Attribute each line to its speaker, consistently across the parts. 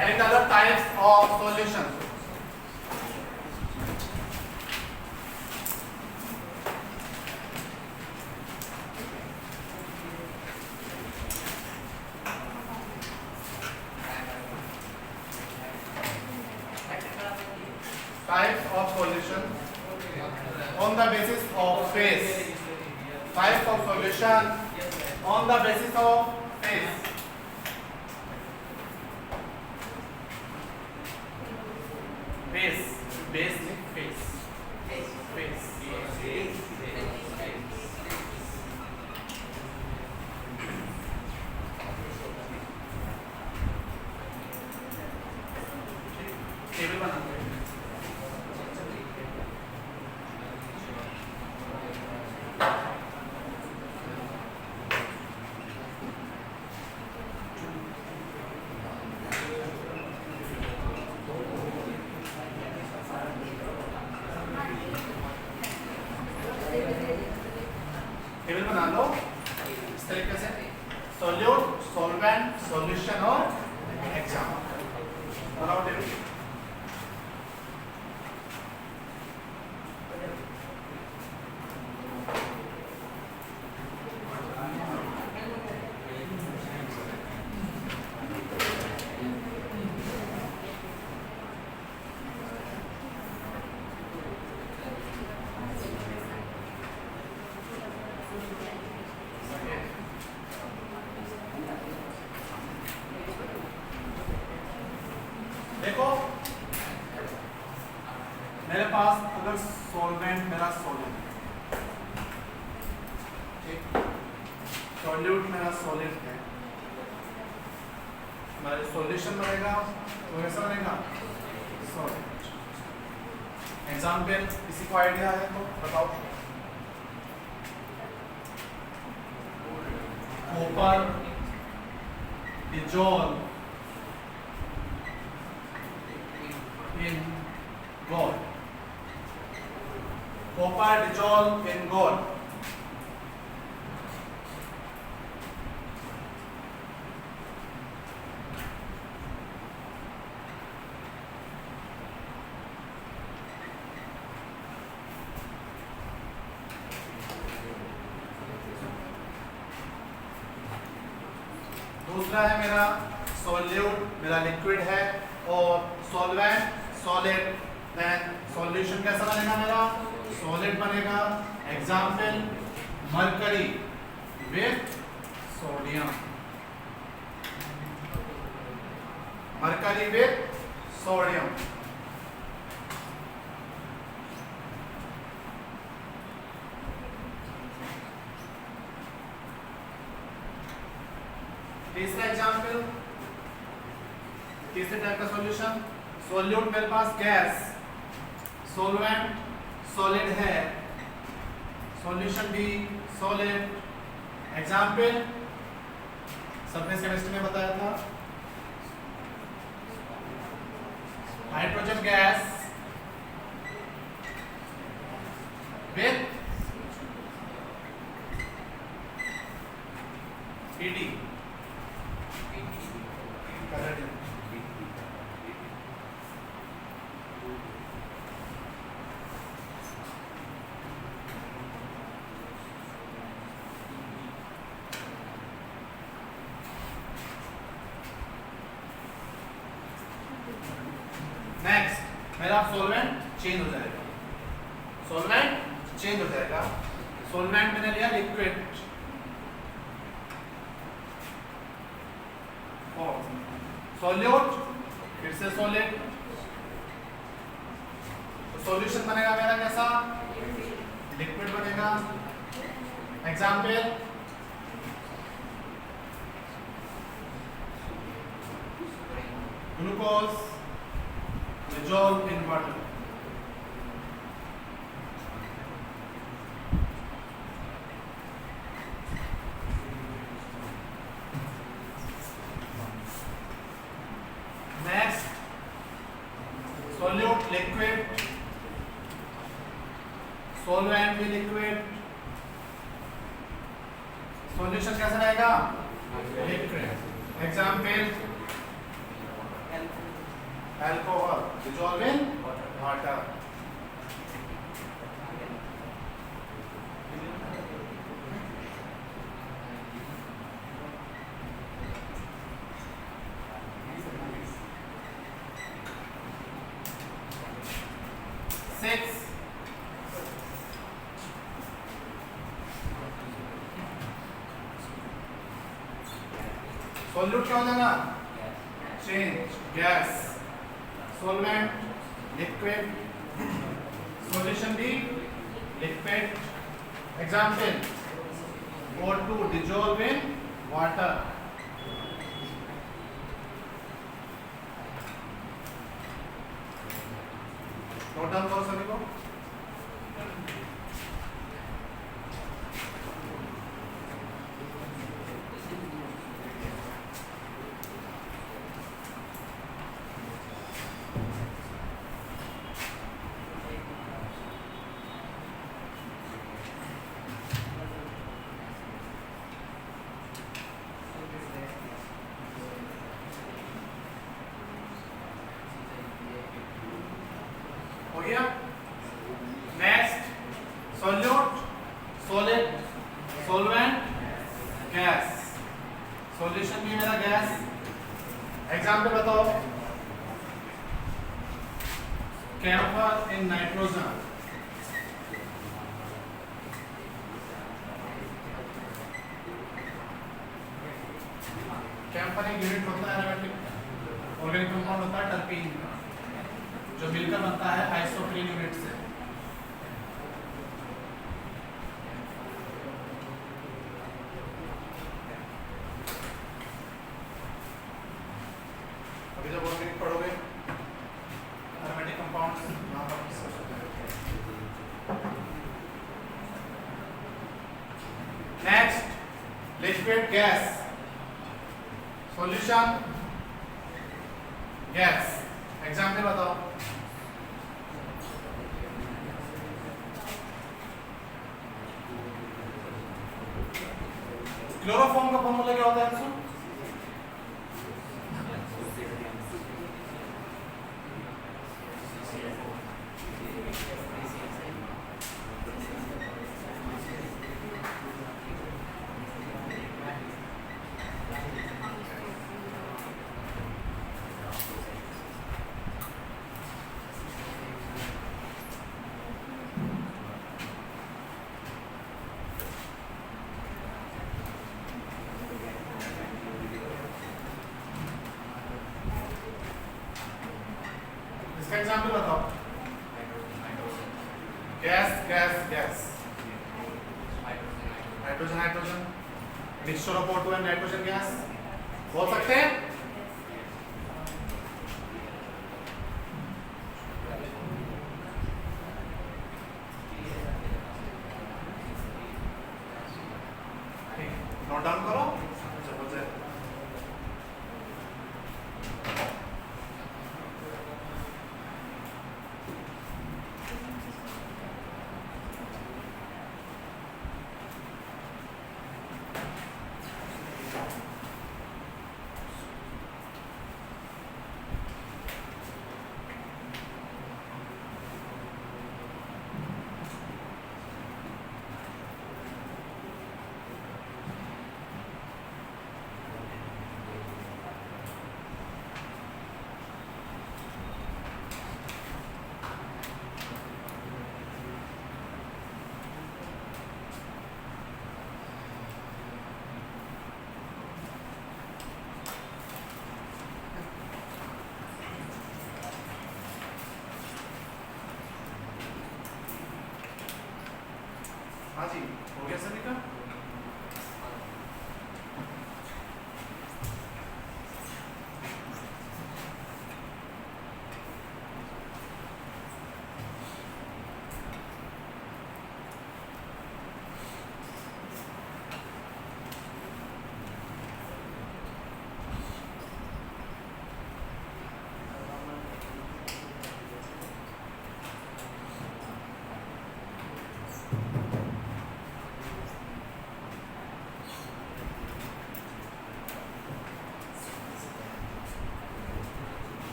Speaker 1: Adding the other types of solutions. Types of solution on the basis of phase. Types of solution on the basis of phase. Phase. Base phase. Phase. Table बनाते हैं. Table बना लो इस तरीके से. Solute, solvent, solution और exam. बनाओ table. देखो मेरे पास अगर सॉल्वेंट मेरा सॉलिड, ठीक, सॉल्यूट मेरा सॉलिड है, हमारा सॉल्यूशन बनेगा तो कैसा बनेगा? सॉलिड. एग्जाम्पल किसी को आइडिया है तो बताओ. Copper dissolve in gold. Copper dissolved in gold. दूसरा है मेरा सॉल्यूट, मेरा लिक्विड है, और सॉल्वेंट सॉलिड. देन सॉल्यूशन कैसा बनेगा? मेरा सॉलिड बनेगा. Example mercury with sodium. Mercury with sodium. तीसरा एग्जाम्पल, तीसरे टाइप का सॉल्यूशन. सॉल्यूट मेरे पास गैस, सॉल्वेंट सॉलिड है, सॉल्यूशन भी सॉलिड. एग्जाम्पल सरफेस केमिस्ट्री में बताया था. Hydrogen gas with PD. Next मेरा सॉल्वेंट चेंज हो जाएगा. सॉल्वेंट चेंज हो जाएगा. सॉल्वेंट मैंने लिया लिक्विड, सॉल्यूट फिर से सॉलिड. तो सॉल्यूशन बनेगा मेरा कैसा? लिक्विड बनेगा. Example glucose dissolved in water. Next, solute liquid, solvent भी liquid. Solution कैसा रहेगा? Liquid. Example alcohol dissolve in water. Six, solute क्या हो जाएगा? Change gas, solvent liquid, solution भी liquid. Example O2 dissolve in water. Note down करो सभी को. हो गया. Next solute, solid, solvent, gas. Solution भी मेरा गैस. एग्जाम्पल बताओ. Camphor in nitrogen. कैम्फर एक यूनिट होता है एरोमेटिक ऑर्गेनिक कंपाउंड होता है टर्पीन का, जो मिलकर बनता है आइसोप्रीन यूनिट से. अभी जब ऑर्गेनिक पढ़ोगे एरोमेटिक कंपाउंड्स वहां पर डिस्कस होगा. Next liquid gas, solution gas. Example बताओ. क्लोरोफॉर्म का फॉर्मूला क्या होता है आंसर? इसका एग्जाम्पल बताओ. Gas gas gas. Hydrogen hydrogen. Mixture of O2 and nitrogen gas बोल सकते हैं. नोट डाउन करो.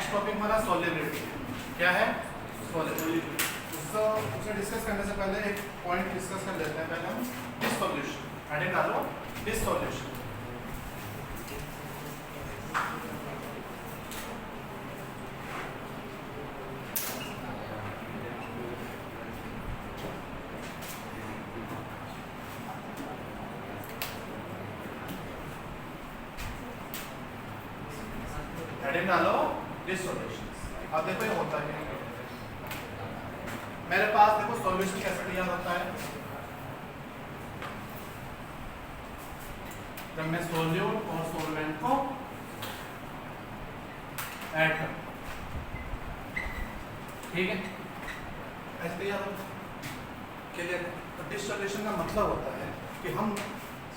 Speaker 1: नेक्स्ट टॉपिक हमारा सॉल्युबिलिटी है। क्या है? सॉल्युबिलिटी। उसे डिस्कस करने से पहले एक पॉइंट डिस्कस कर लेते हैं। पहले हम डिसॉल्यूशन, हेडिंग डालो डिसॉल्यूशन। हेडिंग डालो डिसॉल्यूशन। अब देखो ये होता है, मेरे पास देखो सॉल्यूशन कैसे तैयार होता है। जब मैं सोल्यूट और सॉल्वेंट को ऐड कर, ठीक है, ऐसे तैयार होता है। क्लियर? तो डिसॉल्यूशन का मतलब होता है कि हम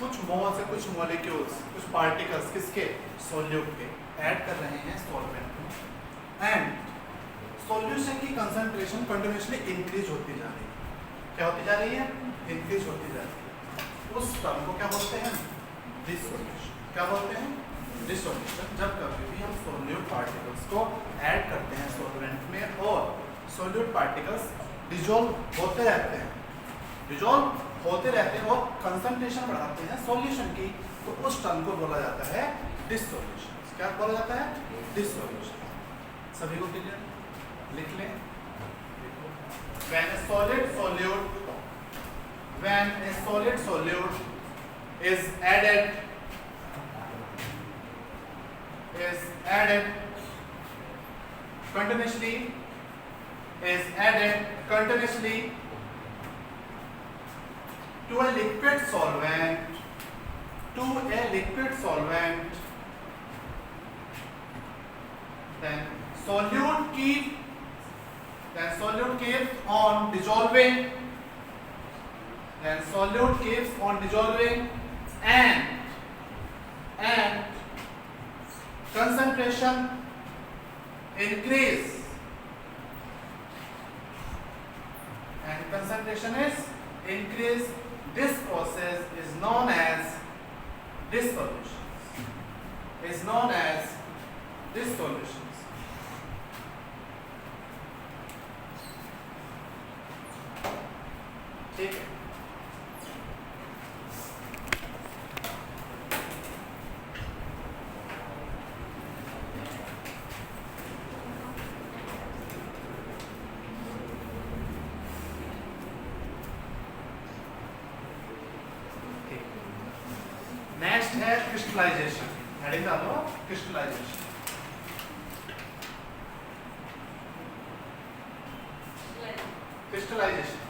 Speaker 1: कुछ मोल से कुछ मॉलिक्यूल्स, कुछ पार्टिकल्स किसके, सोल्यूट के ऐड कर रहे हैं सॉल्वेंट में, एंड सॉल्यूशन की कंसंट्रेशन कंटिन्यूअसली इंक्रीज होती जा रही है। क्या होती जा रही है? इंक्रीज होती जा रही है। उस टर्म को क्या बोलते हैं? डिसॉल्यूशन। क्या बोलते हैं? डिसॉल्यूशन। जब कभी भी हम सोल्यूट पार्टिकल्स को ऐड करते हैं सॉल्वेंट में और सोल्यूट पार्टिकल्स डिसॉल्व होते रहते हैं, डिसॉल्व होते रहते हैं और कंसंट्रेशन बढ़ाते हैं सॉल्यूशन की, तो उस टर्म को बोला जाता है डिसॉल्यूशन। क्या बोला जाता है? डिसॉल्यूशन। सभी को क्लियर? लिख लें। When a solid solute is added continuously to a liquid solvent, then solute keeps on dissolving, and concentration increase, this process is known as dissolution. ठीक है। नेक्स्ट है क्रिस्टलाइजेशन। हेडिंग डालो क्रिस्टलाइजेशन। क्रिस्टलाइजेशन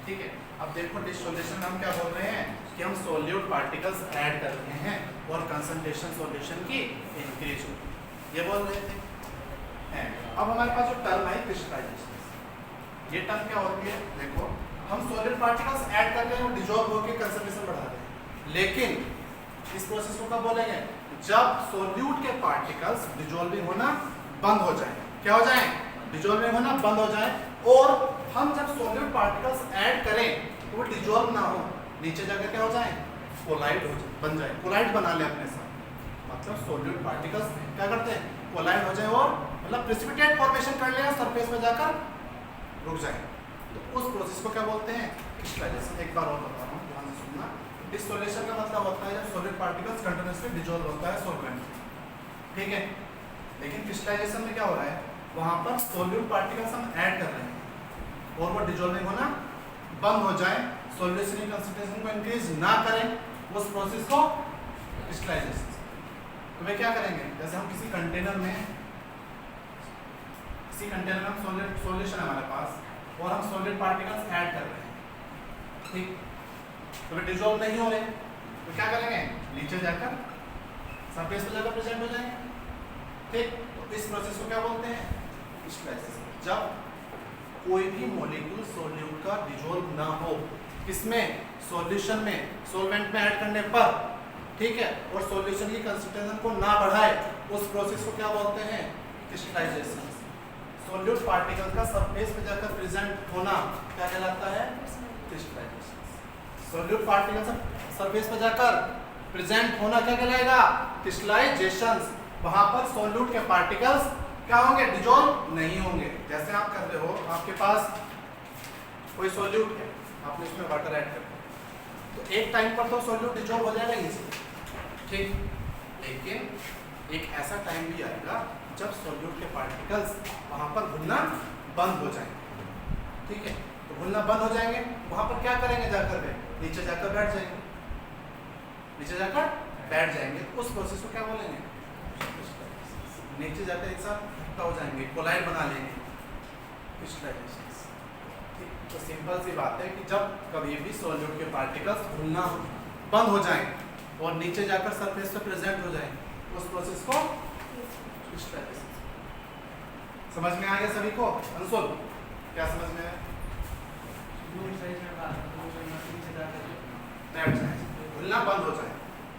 Speaker 1: ठीक है। अब देखो डिसॉल्यूशन हम क्या बोल रहे हैं कि हम सोल्यूट पार्टिकल्स ऐड कर रहे हैं और कंसंट्रेशन सॉल्यूशन की इंक्रीज हो, ये बोल रहे थे। अब हमारे पास जो टर्म है क्रिस्टलाइजेशन, ये टर्म क्या होती है? देखो हम सोल्यूट पार्टिकल्स ऐड कर रहे हैं और डिसॉल्व होकर कंसंट्रेशन बढ़ा रहे हैं, लेकिन इस प्रोसेस को कब बोलेंगे? जब सोल्यूट के पार्टिकल्स डिसॉल्विंग होना बंद हो जाए। क्या हो जाए? डिसॉल्विंग होना बंद हो जाए। और हम जब सोल्यूट पार्टिकल्स ऐड करें तो वो डिसॉल्व ना हो, नीचे जाकर क्या हो जाए? कोलाइड हो जाए, बन जाए, कोलाइड बना ले अपने साथ। मतलब सोल्यूट पार्टिकल्स क्या करते हैं? कोलाइड हो जाए और मतलब प्रेसिपिटेट फॉर्मेशन कर ले, सरफेस में जाकर रुक जाए। तो उस प्रोसेस को क्या बोलते हैं? क्रिस्टलाइजेशन। एक बार और बता रहा हूँ, ध्यान से सुनना। डिसॉल्यूशन का मतलब होता है जब सोल्यूट पार्टिकल्स कंटिन्यूअसली डिसॉल्व होता है सॉल्वेंट, ठीक है। लेकिन क्रिस्टलाइजेशन में क्या हो रहा है? वहां पर सोल्यूट पार्टिकल्स हम ऐड कर रहे हैं और वो डिसॉल्विंग होना बंद हो जाए, सॉल्यूशन की कंसंट्रेशन को इंक्रीज ना करें, उस प्रोसेस को क्रिस्टलाइजेशन। तो वे क्या करेंगे? जैसे हम किसी कंटेनर में सॉल्यूशन है हमारे पास और हम सॉलिड पार्टिकल्स ऐड कर रहे हैं, ठीक, तो वे डिसॉल्व नहीं हो रहे, तो क्या करेंगे? नीचे जाकर सरफेस पे जाकर प्रेजेंट हो जाएंगे, ठीक। तो इस प्रोसेस को क्या बोलते हैं? क्रिस्टलाइजेशन। जब कोई भी मॉलिक्यूल सॉल्यूट का डिसॉल्व ना हो, किसमें? सॉल्यूशन में, सॉल्वेंट में ऐड करने पर, ठीक है, और सॉल्यूशन की कंसंट्रेशन को ना बढ़ाए, उस प्रोसेस को क्या बोलते हैं? क्रिस्टलाइजेशन। सॉल्यूट पार्टिकल का सरफेस पे जाकर प्रेजेंट होना क्या कहलाता है? क्रिस्टलाइजेशन। सॉल्यूट पार्टिकल सरफेस पे जाकर प्रेजेंट होना क्या कहलाएगा? क्रिस्टलाइजेशन। वहां पर सॉल्यूट के पार्टिकल्स क्या होंगे? डिजोल्व नहीं होंगे। जैसे आप कर रहे हो, आपके पास कोई सॉल्यूट है, आपने इसमें वाटर ऐड कर दिया, तो एक टाइम पर तो सॉल्यूट डिजोल्व हो जाएगा इसे, ठीक। लेकिन एक ऐसा टाइम भी आएगा जब सॉल्यूट के पार्टिकल्स वहां पर घुलना बंद हो जाएंगे, ठीक है। तो घुलना बंद हो जाएंगे, वहां पर क्या करेंगे? जाकर वे नीचे जाकर बैठ जाएंगे, नीचे जाकर बैठ जाएंगे। उस प्रोसेस को क्या बोलेंगे? नीचे जाकर एक साथ इकट्ठा हो जाएंगे, कोलाइड बना लेंगे, क्रिस्टलाइजेशन। तो सिंपल सी बात है कि जब कभी भी सॉल्यूट के पार्टिकल्स घुलना बंद हो जाएं और नीचे जाकर सरफेस पे प्रेजेंट हो जाएं, उस प्रोसेस को क्रिस्टलाइजेशन। समझ में आ गया सभी को? अंशुल क्या समझ में आया? घुलना बंद हो जाए,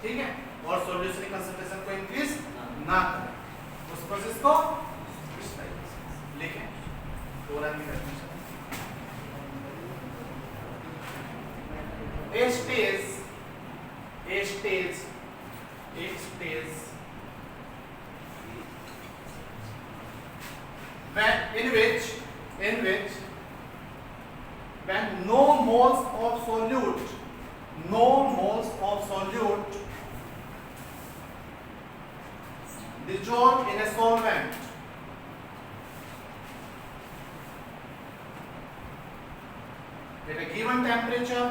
Speaker 1: ठीक है, और सॉल्यूशन की कंसंट्रेशन को इंक्रीज ना करें, उस प्रोसेस को क्रिस्टलाइजेशन लिखें। पूरा नहीं करना। A stage in which when no moles of solute dissolve in a solvent, at a given temperature,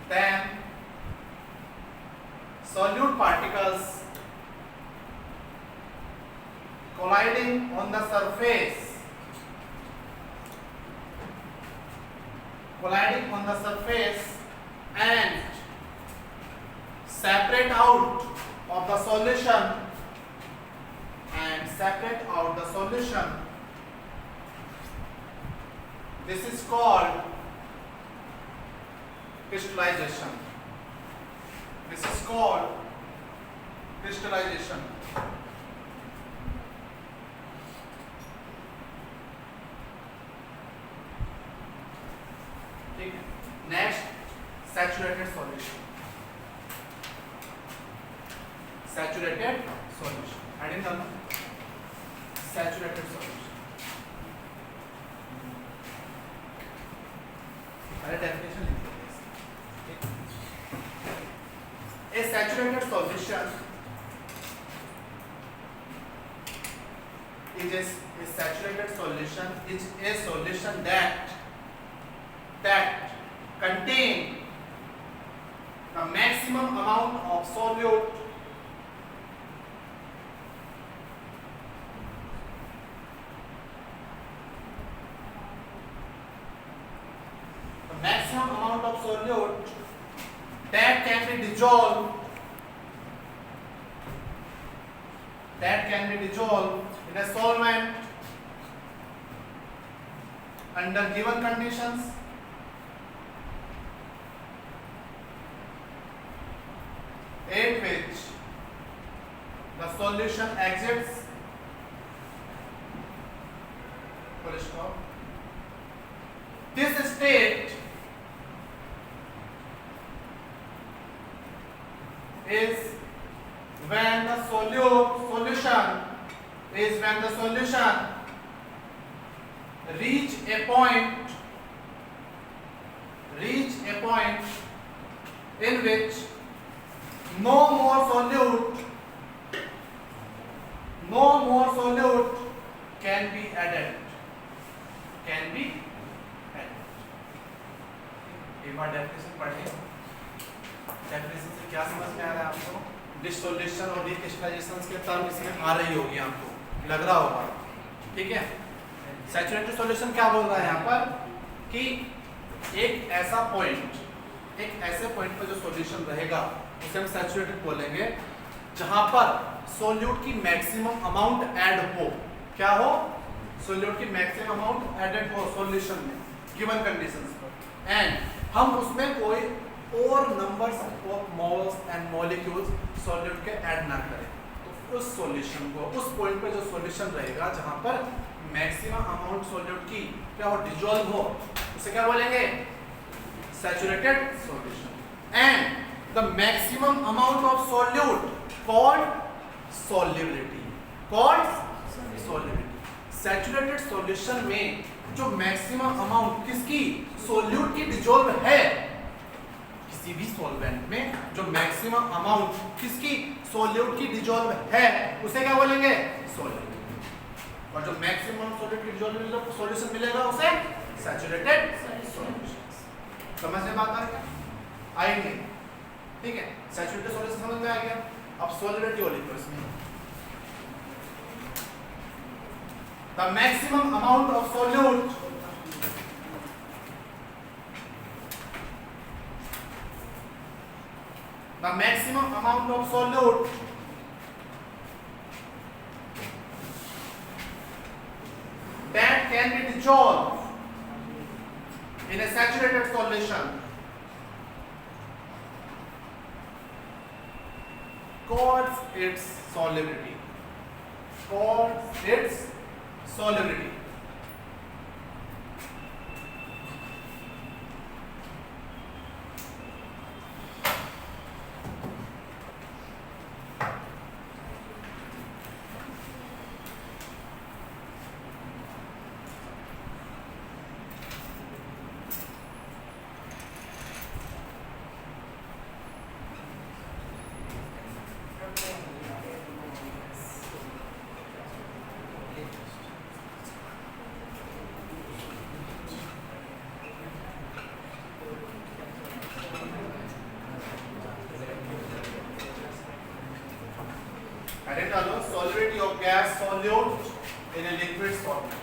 Speaker 1: then solute particles colliding on the surface and separate out the solution this is called crystallization. ठीक है। Next saturated solution. Heading डालना, saturated solution. पहले definition लिख देते हैं। A saturated solution is a solution that contain the maximum amount of solute that can be dissolved in a solvent under given conditions, at which the solution exits full stop. This state is when the solution reach a point in which no more solute can be added. एक बार definition पढ़ें। Definition से क्या समझ में आ रहा है आपको? Dissolution और डिक्रिस्टलाइजेशन के टर्म इसमें आ रही होगी, आपको लग रहा होगा, ठीक है। सैचुरेटेड सॉल्यूशन क्या बोल रहा है यहाँ पर कि एक ऐसे पॉइंट पर जो सॉल्यूशन रहेगा उसे हम सैचुरेटेड बोलेंगे, जहां पर सॉल्यूट की मैक्सिमम अमाउंट ऐड हो। क्या हो? सॉल्यूट की मैक्सिमम अमाउंट एडेड हो सॉल्यूशन में गिवन कंडीशंस पर, एंड हम उसमें कोई और numbers of moles and molecules solute के ऐड ना करें, तो उस सॉल्यूशन को, उस पॉइंट पे जो सॉल्यूशन रहेगा जहां पर मैक्सिमम अमाउंट सॉल्यूट की क्या हो, डिसॉल्व हो, उसे क्या बोलेंगे, saturated solution. And the maximum amount of solute called solubility, called solubility. Saturated solution में जो मैक्सिमम अमाउंट किसकी, सोल्यूट की डिसॉल्व है, किसी भी सॉल्वेंट में जो मैक्सिमम अमाउंट किसकी, सोल्यूट की डिसॉल्व है, उसे क्या बोलेंगे, सॉल्युट। और जो मैक्सिमम सोल्यूट की डिसॉल्व सॉल्यूशन मिलेगा उसे सैचुरेटेड सॉल्यूशन। समझ में बात आ गया, आई नहीं, ठीक है, सैचुरेटेड सॉल्यूशन समझ में आ गया। अब सॉल्युबिलिटी और लिखो इसमें, the maximum amount of solute that can be dissolved in a saturated solution calls its solubility, calls its solubility। Solubility of gas solute in a liquid solvent।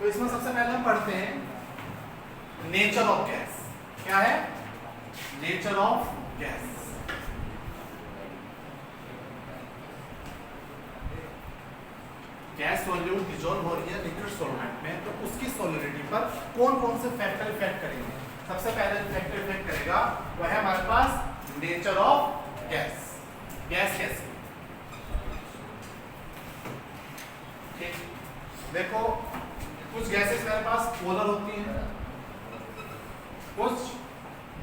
Speaker 1: तो इसमें सबसे पहले हम पढ़ते हैं नेचर ऑफ गैस। क्या है, nature of gas. Gas solute dissolve हो रही है लिक्विड सॉल्वेंट में, तो उसकी सॉल्युबिलिटी पर कौन कौन से फैक्टर इफेक्ट करेंगे। सबसे पहले फैक्टर इफेक्ट करेगा वह है हमारे पास नेचर ऑफ गैस। गैस कैसी, ठीक, देखो कुछ गैसेस मेरे पास पोलर होती हैं, कुछ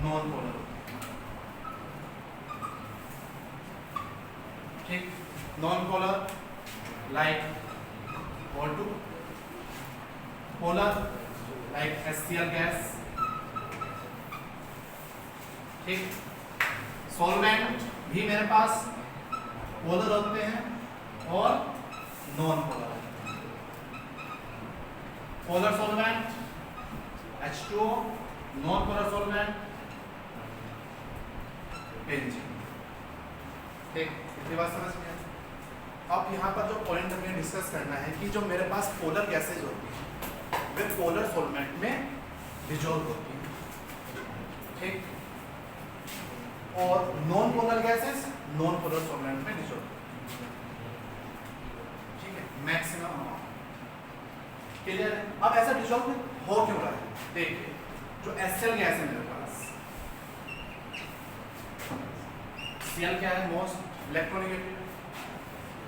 Speaker 1: नॉन पोलर होती हैं, ठीक। Non polar like O2, polar like HCl gas, ठीक। सॉल्वेंट भी मेरे पास पोलर होते हैं और non polar. Polar solvent H2O, non polar solvent benzene, ठीक। इतनी बात समझ में आई। अब यहाँ पर जो पॉइंट हमें डिस्कस करना है कि जो मेरे पास पोलर गैसेज होती हैं वे पोलर सॉल्वेंट में डिसॉल्व होती हैं, ठीक, और non polar gases non polar solvent में डिसॉल्व होती हैं, ठीक है, मैक्सिमम अमाउंट। क्लियर है। अब ऐसा डिसॉल्व हो क्यों रहा है, देखिए जो HCl गैस है मेरे पास, Cl क्या है, मोस्ट इलेक्ट्रोनेगेटिव,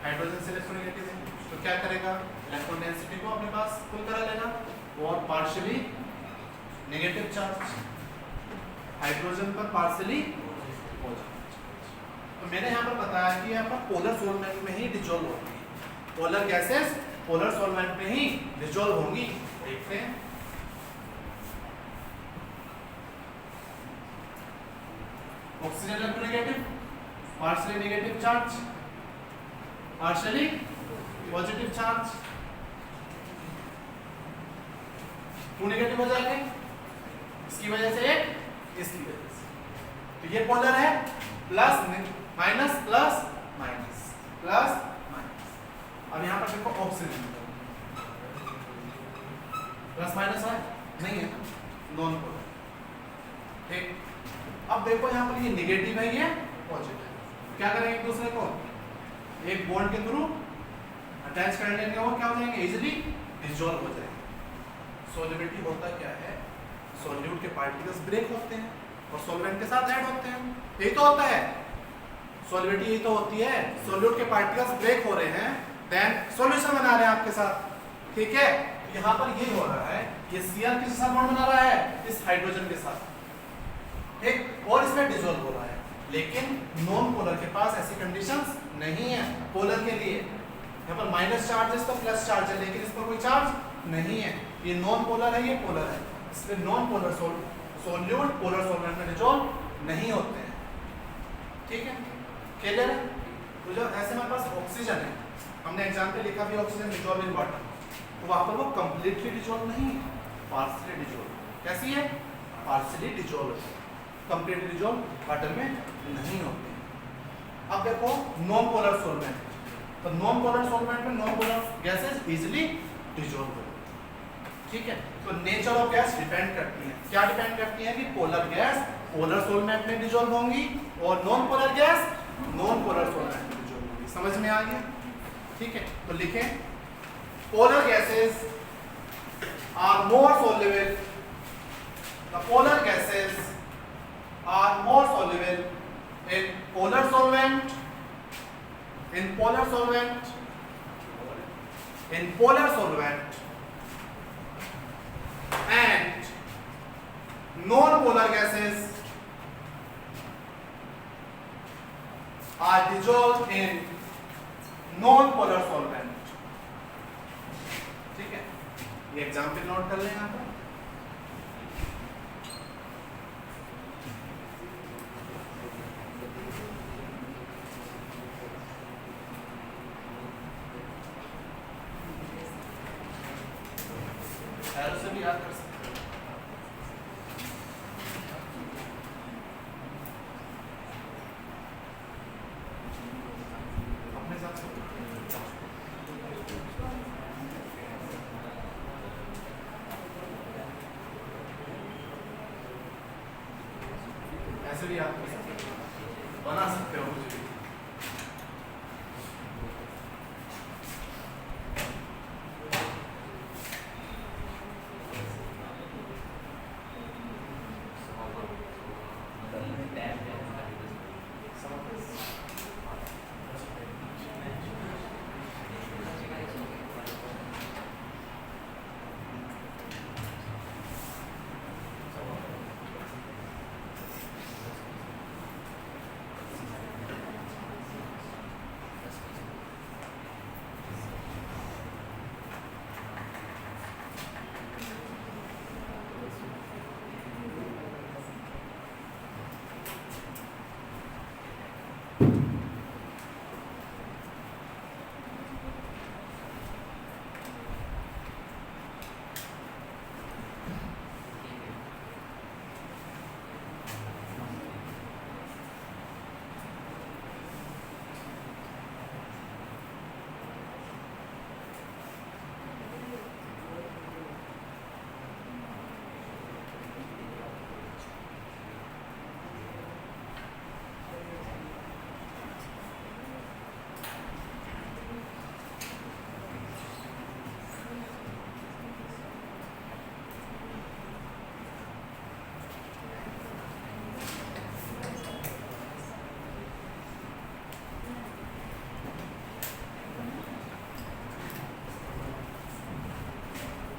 Speaker 1: हाइड्रोजन से इलेक्ट्रोनेगेटिव है, तो क्या करेगा, इलेक्ट्रॉन डेंसिटी को अपने पास फुल करा लेना और पार्शियली नेगेटिव चार्ज हाइड्रोजन पर पार्शियली पॉजिटिव। तो मैंने यहाँ पर बताया कि यहाँ पर पोलर सॉल्वेंट में ही डिसॉल्व होगी, पोलर गैसेस पोलर सॉल्वेंट में ही डिसॉल्व होंगी। देखते हैं, oxygen electronegative, partially negative charge, partially positive charge, two negative हो जाएंगे इसकी वजह से, एक इसकी वजह से। तो ये पोलर है, plus minus plus minus plus minus. अब यहाँ पर देखो ऑक्सीजन, प्लस माइनस है नहीं है, नॉन पोलर। ठीक, अब देखो यहाँ पर ये निगेटिव है, ये पॉजिटिव। क्या करेंगे एक दूसरे को एक बॉन्ड के थ्रू अटैच कर लेंगे और क्या हो जाएंगे, इजीली डिसॉल्व हो जाएंगे। सॉल्युबिलिटी होता क्या है, सॉल्यूट के पार्टिकल्स ब्रेक होते हैं और सॉल्वेंट के साथ ऐड होते हैं, यही तो होता है सॉल्युबिलिटी, यही तो होती है। सॉल्यूट के पार्टिकल्स ब्रेक हो रहे हैं, देन सॉल्यूशन बना रहे हैं आपके साथ। ठीक है, यहाँ पर ये हो रहा है, ये Cl किसके साथ बॉन्ड बना रहा है, इस हाइड्रोजन के साथ। ठीक, और इसमें डिसॉल्व हो रहा है। लेकिन नॉन पोलर के पास ऐसी कंडीशंस नहीं है। पोलर के लिए यहाँ पर माइनस चार्ज है, इस पर प्लस चार्ज है, लेकिन इस पर कोई चार्ज नहीं है। ये नॉन पोलर है, ये पोलर है, इसलिए non polar solute polar solvent में डिसॉल्व नहीं होते हैं। ठीक है, क्लियर है। तो जो ऐसे हमारे पास ऑक्सीजन है, हमने एग्जाम पे लिखा भी ऑक्सीजन डिसॉल्व इन वाटर, तो वहां पर वो कंप्लीटली डिसॉल्व नहीं है, पार्शियली डिसॉल्व। कैसी है, partially dissolve, completely dissolve water में नहीं होते। अब देखो नॉन पोलर सॉल्वेंट, तो नॉन पोलर सॉल्वेंट में non polar gases easily dissolve होती है। ठीक है, तो नेचर ऑफ गैस डिपेंड करती है, क्या डिपेंड करती है कि पोलर गैस पोलर सॉल्वेंट में डिसॉल्व होंगी और non polar gas non polar solvent में डिसॉल्व होंगी। समझ में आ गया। ठीक है, तो लिखें polar gases are more soluble, the polar gases are more soluble in polar solvent, in polar solvent, in polar solvent and non-polar gases are dissolved in non-polar solvent। ठीक है, ये एग्जाम्पल नोट कर लें यहाँ पर। एरो से भी याद कर सकते हैं। अपने साथ ऐसे भी याद कर सकते हो, बना सकते हो कुछ भी।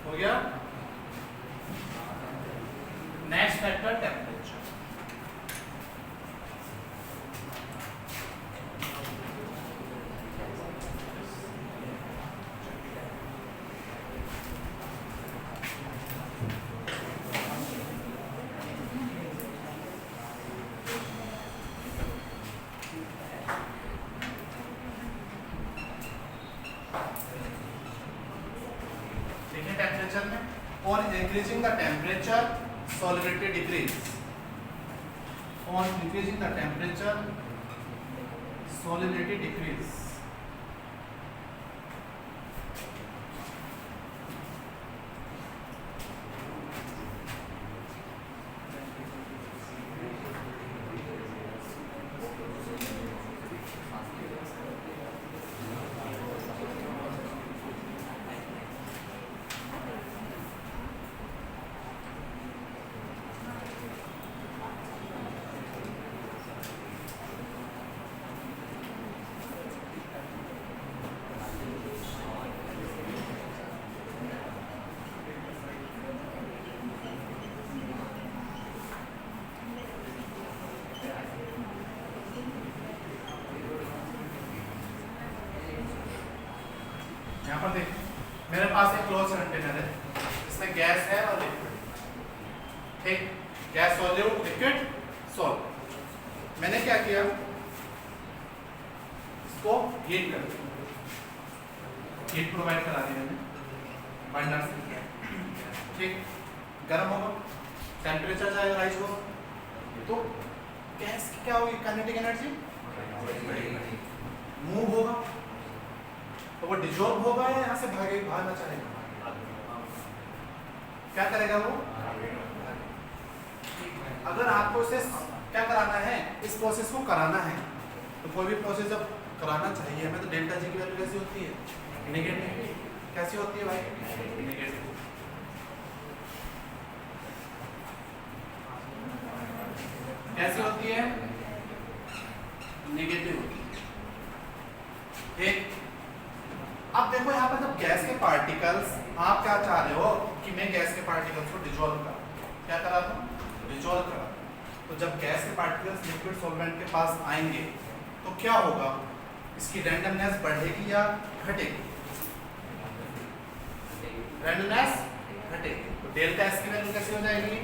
Speaker 1: हो गया। Next factor temperature. टेम्परेचर में on increasing the temperature solubility decrease, on increasing the temperature solubility decrease। पर देख, मेरे पास एक क्लोज कंटेनर है, इसमें गैस है और लिक्विड, ठीक, गैस सॉल्यूट लिक्विड सॉल्व। मैंने क्या किया, इसको हीट कर दिया, हीट प्रोवाइड करा दी मैंने बर्नर से, ठीक, गर्म होगा, टेम्परेचर जाएगा राइज होगा, तो गैस की क्या होगी, काइनेटिक एनर्जी मूव होगा, तो वो डिजोल्व होगा या यहाँ से भागना चाहेगा, क्या करेगा वो। अगर आपको इसे क्या कराना है, इस प्रोसेस को कराना है, तो कोई भी प्रोसेस जब कराना चाहिए हमें, तो डेल्टा जी की वैल्यू कैसी होती है, नेगेटिव। कैसी होती है भाई, नेगेटिव। कैसी होती है, नेगेटिव होती है, ठीक। अब देखो यहाँ पर जब गैस के पार्टिकल्स, आप क्या चाह रहे हो कि मैं गैस के पार्टिकल्स को डिजोल्व करा, क्या करा दूं, डिजोल्व करा। तो जब गैस के पार्टिकल्स लिक्विड सॉल्वेंट के पास आएंगे तो क्या होगा, इसकी रैंडमनेस बढ़ेगी या घटेगी, रैंडमनेस घटेगी। तो डेल्टा एस की वैल्यू कैसी हो जाएगी,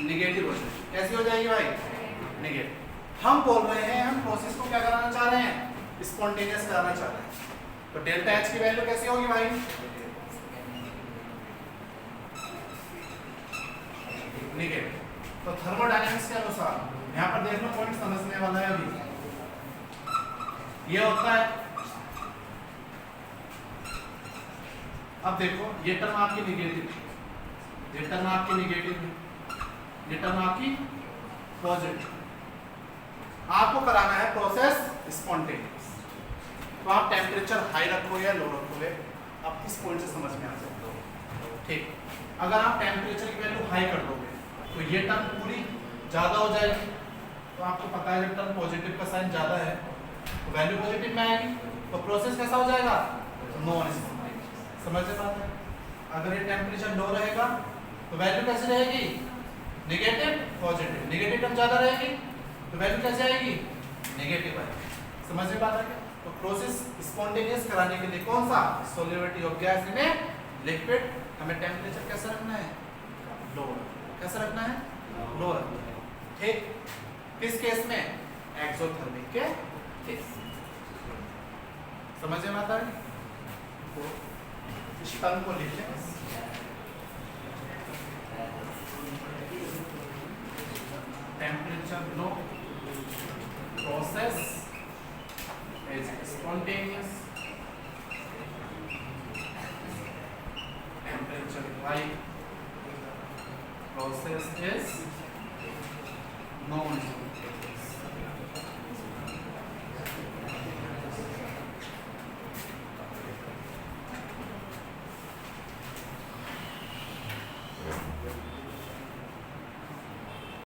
Speaker 1: नेगेटिव हो जाएगी। कैसी हो जाएगी भाई, नेगेटिव। हम बोल रहे हैं, हम प्रोसेस को क्या कराना चाह रहे हैं, स्पॉन्टेनियस कराना चाह रहे हैं, तो डेल्टा एच की वैल्यू कैसी होगी भाई, नेगेटिव। तो थर्मोडायनेमिक्स के अनुसार यहाँ पर देख लो, पॉइंट समझने वाला है अभी, ये होता है, अब देखो ये टर्म आपकी नेगेटिव, ये टर्म आपकी नेगेटिव है, ये टर्म आपकी पॉजिटिव। आपको कराना है प्रोसेस स्पॉन्टेनियस, तो आप टेम्परेचर हाई रखोगे या लो रखोगे, आप इस पॉइंट से समझ में आ सकते हो, ठीक। अगर आप टेम्परेचर की वैल्यू हाई कर दोगे तो ये टर्म पूरी ज़्यादा हो जाएगी, तो आपको पता है जब टर्म पॉजिटिव का साइन ज़्यादा है तो वैल्यू पॉजिटिव में आएगी, तो प्रोसेस कैसा हो जाएगा, नॉन स्पॉन्टेनियस। समझ में आता है। अगर ये टेम्परेचर लो रहेगा तो वैल्यू कैसी रहेगी, नेगेटिव पॉजिटिव, नेगेटिव टर्म ज़्यादा रहेगी तो वैल्यू कैसे आएगी, नेगेटिव आएगी। समझ में आता है। तो प्रोसेस स्पॉन्टेनियस कराने के लिए कौन सा, solubility of gas in liquid, हमें टेम्परेचर कैसा रखना है, लो, कैसा रखना है, लो रखना है, ठीक। किस केस में, एक्सोथर्मिक के केस। समझ में आता है। तो इस टर्म को लिख लें, temperature low, process is spontaneous, temperature high, process is non-spontaneous.